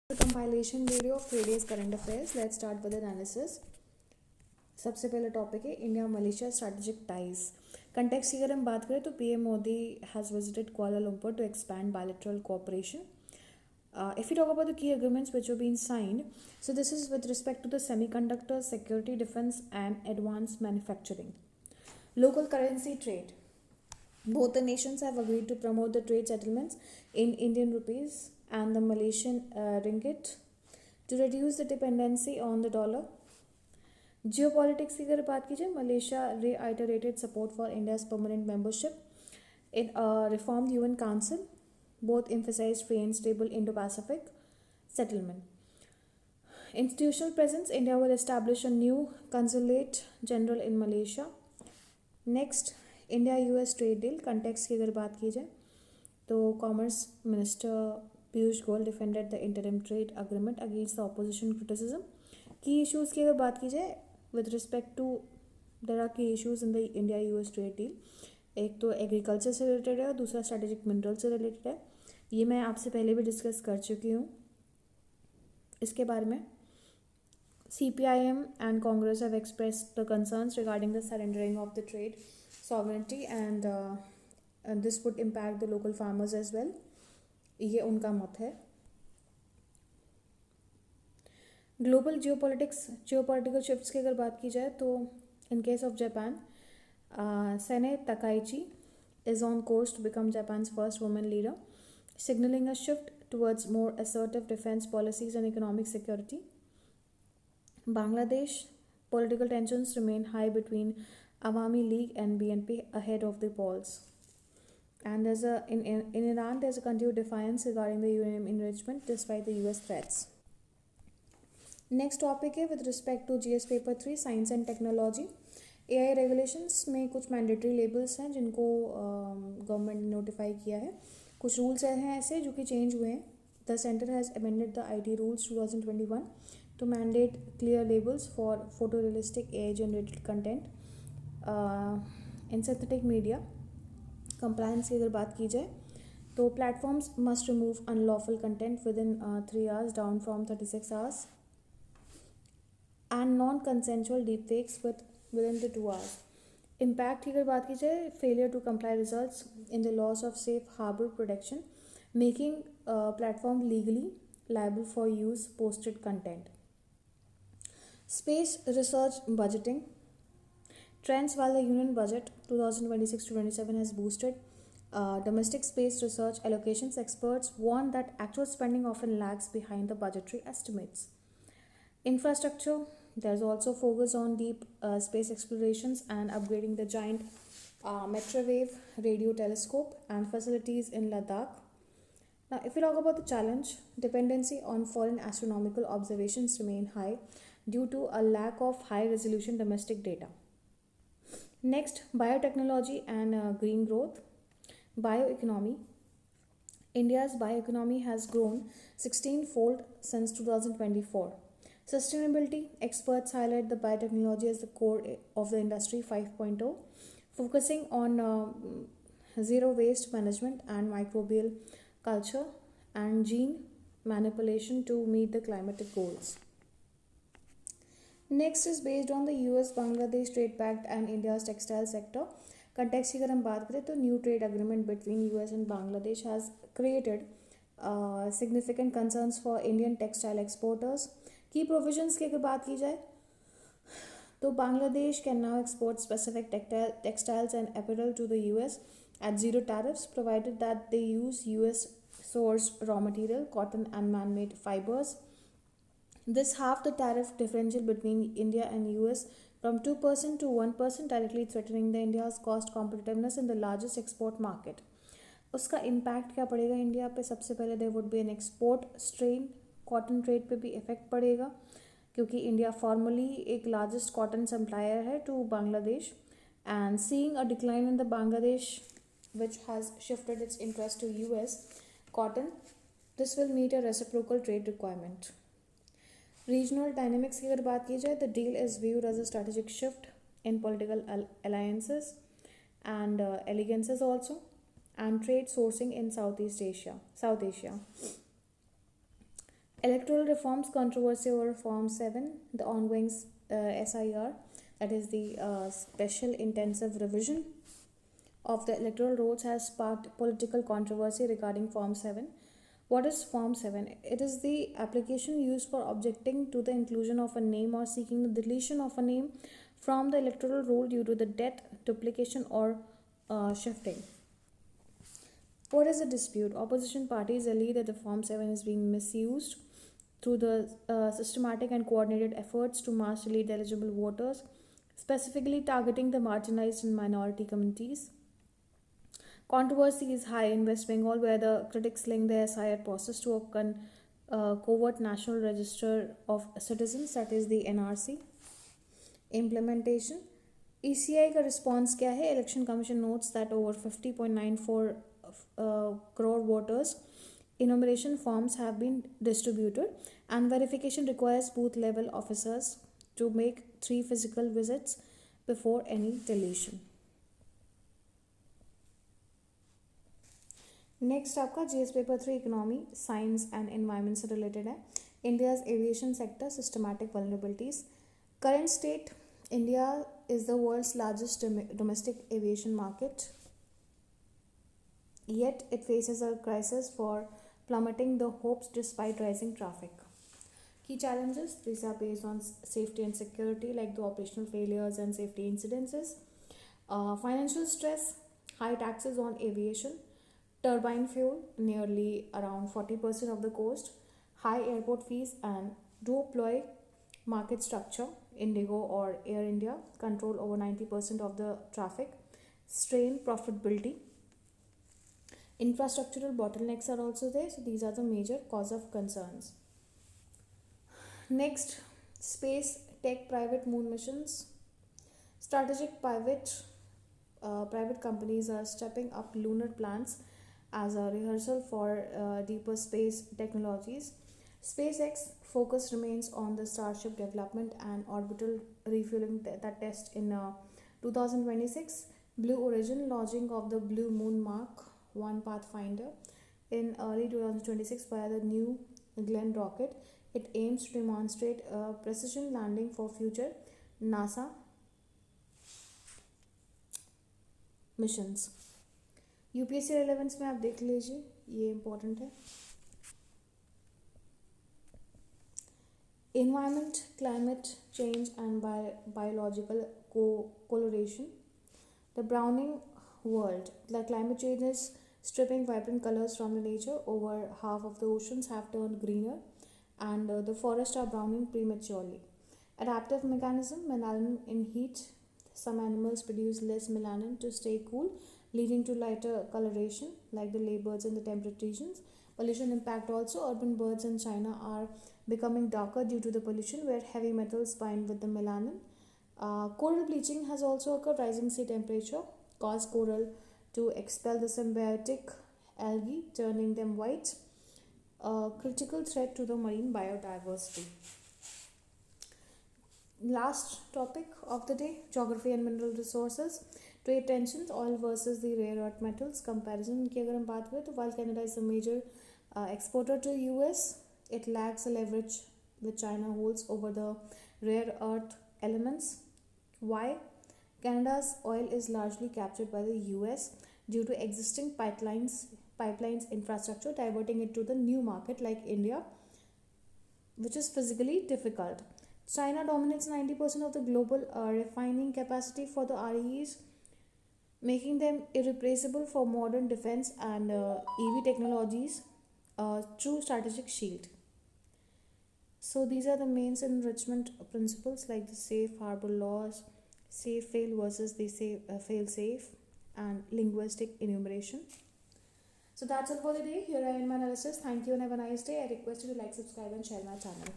The compilation video of 3 days current affairs. Let's start with analysis. सबसे पहला topic है India Malaysia strategic ties. Context की अगर हम बात करें तो PM Modi has visited Kuala Lumpur to expand bilateral cooperation. If we talk about the key agreements which have been signed, so this is with respect to the semiconductor, security, defense and advanced manufacturing. Local currency trade. Both the nations have agreed to promote the trade settlements in Indian rupees and the Malaysian ringgit to reduce the dependency on the dollar. Geopolitics की अगर बात की जाए, Malaysia reiterated support for India's permanent membership in a reformed UN Council. Both emphasized free and stable Indo-Pacific settlement. Institutional presence, India will establish a new consulate general in Malaysia. Next, India-US trade deal. Context की अगर बात की जाए तो Commerce Minister Piyush Goyal defended the interim trade agreement against the opposition criticism. Key issues की अगर बात की जाए with respect to there are key issues in the India-US trade deal. एक तो एग्रीकल्चर से रिलेटेड है और दूसरा स्ट्रेटेजिक मिनरल से रिलेटेड है. ये मैं आपसे पहले भी डिस्कस कर चुकी हूँ इसके बारे में. CPIM and Congress have expressed the concerns regarding the surrendering of the trade sovereignty and this would impact the local farmers as well. ये उनका मत है. ग्लोबल जियोपॉलिटिकल शिफ्ट्स की अगर बात की जाए तो इन केस ऑफ जापान, सेने Takaichi is on course to become Japan's first woman leader, signaling a shift towards more assertive defense policies and economic security. Bangladesh, political tensions remain high between Awami League and BNP ahead of the polls. And in Iran, there's a continued defiance regarding the uranium enrichment despite the US threats. Next topic है with respect to GS paper 3 science and technology. AI regulations में कुछ mandatory labels हैं जिनको government ने notify किया है. कुछ rules हैं ऐसे जो कि चेंज हुए हैं. The centre has amended the IT rules 2021 to mandate clear labels for photo realistic AI generated content in synthetic media. Compliance की अगर बात की जाए तो platforms must remove unlawful content within 3 hours down from 36 hours. And non-consensual deepfakes within the 2 hours. Impact की अगर बात की जाए, failure to comply results in the loss of safe harbor protection, making platform legally liable for use posted content. Space research budgeting trends. While the union budget 2026-27 has boosted domestic space research allocations, experts warn that actual spending often lags behind the budgetary estimates. Infrastructure, there's also focus on deep space explorations and upgrading the giant microwave radio telescope and facilities in Ladakh. Now, if we talk about the challenge, dependency on foreign astronomical observations remain high due to a lack of high-resolution domestic data. Next, biotechnology and green growth. Bioeconomy. India's bioeconomy has grown 16-fold since 2024. Sustainability, experts highlight the biotechnology as the core of the industry 5.0, focusing on zero waste management and microbial culture and gene manipulation to meet the climatic goals. Next is based on the US-Bangladesh Trade Pact and India's textile sector. Context की अगर हम बात करें तो new trade agreement between US and Bangladesh has created significant concerns for Indian textile exporters. की provisions की अगर बात की जाए तो Bangladesh can now export specific textiles and apparel to the US at zero tariffs provided that they use US source raw material cotton and man made fibres. This half the tariff differential between India and US from 2% to 1% directly threatening the India's cost competitiveness in the largest export market. उसका impact क्या पड़ेगा India पे? सबसे पहले there would be an export strain. Cotton trade पे भी effect पड़ेगा क्योंकि इंडिया फॉर्मली एक लार्जेस्ट कॉटन सप्लायर है to Bangladesh. And seeing a decline in the Bangladesh which has shifted its interest to US cotton, this will meet a reciprocal trade requirement. Regional dynamics की अगर बात की जाए, the deal is viewed as a strategic shift in political alliances and allegiances also and trade sourcing in South Asia. Electoral reforms controversy over Form 7, the ongoing SIR, that is the Special Intensive Revision of the electoral rolls, has sparked political controversy regarding Form 7. What is Form 7? It is the application used for objecting to the inclusion of a name or seeking the deletion of a name from the electoral roll due to the death, duplication, or shifting. What is the dispute? Opposition parties allege that the Form 7 is being misused through the systematic and coordinated efforts to mass delete eligible voters, specifically targeting the marginalized and minority communities. Controversy is high in West Bengal, where the critics link the SIR process to a covert National Register of Citizens, that is the NRC. Implementation. ECI का response क्या है? Election Commission notes that over 50.94 crore voters enumeration forms have been distributed, and verification requires booth level officers to make 3 physical visits before any deletion. Next आपका GS paper 3 economy science and environment से related है. India's aviation sector systematic vulnerabilities. Current state, India is the world's largest domestic aviation market, yet it faces a crisis for plummeting the hopes despite rising traffic. Key challenges, these are based on safety and security, like the operational failures and safety incidences. Financial stress, high taxes on aviation, turbine fuel, nearly around 40% of the cost, high airport fees, and duopoly market structure, Indigo or Air India control over 90% of the traffic, strain profitability. Infrastructural bottlenecks are also there, so these are the major cause of concerns. Next, space tech private moon missions. Strategic private companies are stepping up lunar plans as a rehearsal for deeper space technologies. SpaceX focus remains on the Starship development and orbital refueling that test in 2026. Blue Origin launching of the Blue Moon Mark 1 Pathfinder in early 2026 via the New Glenn rocket. It aims to demonstrate a precision landing for future NASA missions. UPSC relevance में आप देख लीजिए, ये important है. Environment, climate change, and biological coloration. The browning world. The climate change is stripping vibrant colors from the nature. Over half of the oceans have turned greener, and the forests are browning prematurely. Adaptive mechanism, melanin in heat. Some animals produce less melanin to stay cool, leading to lighter coloration, like the laybirds in the temperate regions. Pollution impact also. Urban birds in China are becoming darker due to the pollution, where heavy metals bind with the melanin. Coral bleaching has also occurred. Rising sea temperature caused coral to expel the symbiotic algae, turning them white. A critical threat to the marine biodiversity. Last topic of the day, geography and mineral resources. Trade tensions, oil versus the rare earth metals comparison की अगर हम बात करें तो while Canada is a major exporter to US, it lacks a leverage which China holds over the rare earth elements. Why? Canada's oil is largely captured by the US due to existing pipelines infrastructure, diverting it to the new market like India, which is physically difficult. China dominates 90% of the global refining capacity for the REs, making them irreplaceable for modern defense and EV technologies, true strategic shield. So these are the main enrichment principles, like the safe harbor laws, safe fail versus the fail safe, and linguistic enumeration. So that's all for the day. Here I end my analysis. Thank you and have a nice day. I request you to like, subscribe, and share my channel.